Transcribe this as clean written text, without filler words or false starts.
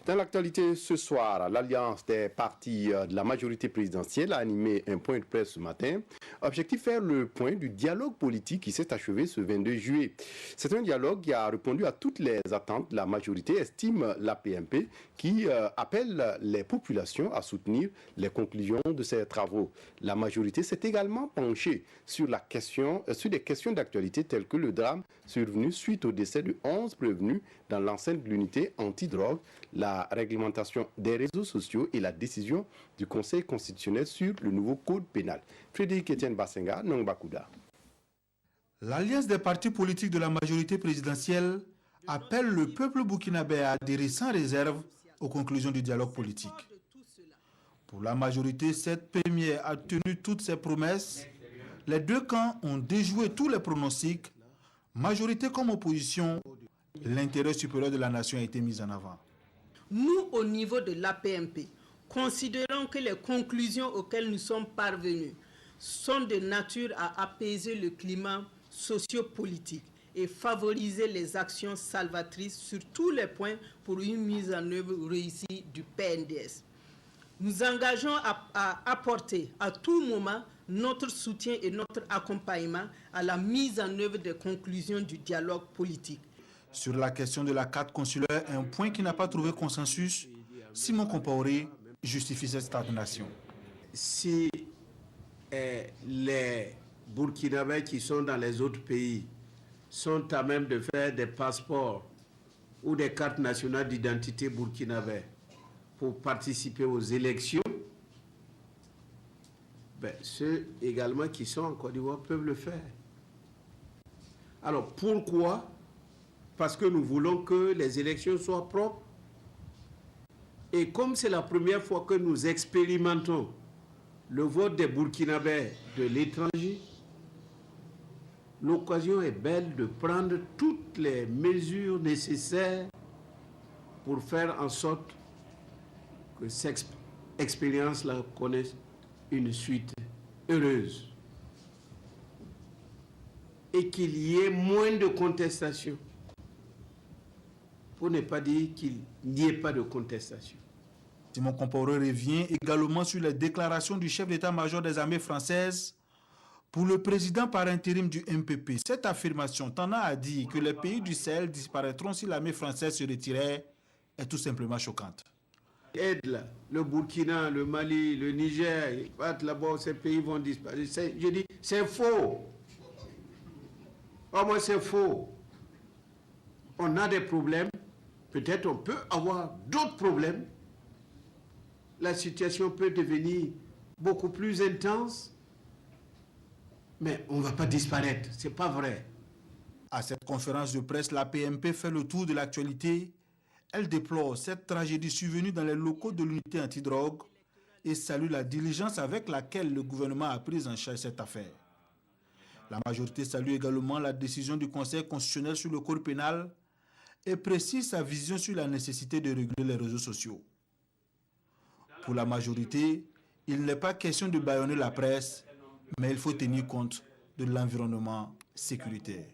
Dans l'actualité ce soir, l'Alliance des partis de la majorité présidentielle a animé un point de presse ce matin. Objectif faire le point du dialogue politique qui s'est achevé ce 22 juillet. C'est un dialogue qui a répondu à toutes les attentes de la majorité, estime l'APMP, qui appelle les populations à soutenir les conclusions de ces travaux. La majorité s'est également penchée sur des questions d'actualité telles que le drame survenu suite au décès de 11 prévenus dans l'enceinte de l'unité antidrogue, la réglementation des réseaux sociaux et la décision du Conseil constitutionnel sur le nouveau code pénal. Frédéric Etienne Bassenga, Nongbakouda. L'Alliance des partis politiques de la majorité présidentielle appelle le peuple burkinabé à adhérer sans réserve aux conclusions du dialogue politique. Pour la majorité, cette première a tenu toutes ses promesses. Les deux camps ont déjoué tous les pronostics. Majorité comme opposition, l'intérêt supérieur de la nation a été mis en avant. Nous, au niveau de l'APMP, considérons que les conclusions auxquelles nous sommes parvenus sont de nature à apaiser le climat sociopolitique et favoriser les actions salvatrices sur tous les points pour une mise en œuvre réussie du PNDS. Nous engageons à apporter à tout moment notre soutien et notre accompagnement à la mise en œuvre des conclusions du dialogue politique. Sur la question de la carte consulaire, un point qui n'a pas trouvé consensus, Simon Compaoré justifie cette stagnation. Si les Burkinabés qui sont dans les autres pays sont à même de faire des passeports ou des cartes nationales d'identité burkinabé pour participer aux élections, ceux également qui sont en Côte d'Ivoire peuvent le faire. Alors pourquoi ? Parce que nous voulons que les élections soient propres. Et comme c'est la première fois que nous expérimentons le vote des Burkinabés de l'étranger, l'occasion est belle de prendre toutes les mesures nécessaires pour faire en sorte que cette expérience-là connaisse une suite heureuse et qu'il y ait moins de contestations. Pour ne pas dire qu'il n'y ait pas de contestation. Simon Compaoré revient également sur les déclarations du chef d'état-major des armées françaises pour le président par intérim du MPP. Cette affirmation tendant à dire que les pays du Sahel disparaîtront si l'armée française se retirait est tout simplement choquante. Aide là, le Burkina, le Mali, le Niger, là-bas, ces pays vont disparaître. Je dis, c'est faux. Au moins, c'est faux. On a des problèmes. Peut-être on peut avoir d'autres problèmes. La situation peut devenir beaucoup plus intense. Mais on ne va pas disparaître. Ce n'est pas vrai. À cette conférence de presse, la PMP fait le tour de l'actualité. Elle déplore cette tragédie survenue dans les locaux de l'unité antidrogue et salue la diligence avec laquelle le gouvernement a pris en charge cette affaire. La majorité salue également la décision du Conseil constitutionnel sur le code pénal et précise sa vision sur la nécessité de réguler les réseaux sociaux. Pour la majorité, il n'est pas question de bâillonner la presse, mais il faut tenir compte de l'environnement sécuritaire.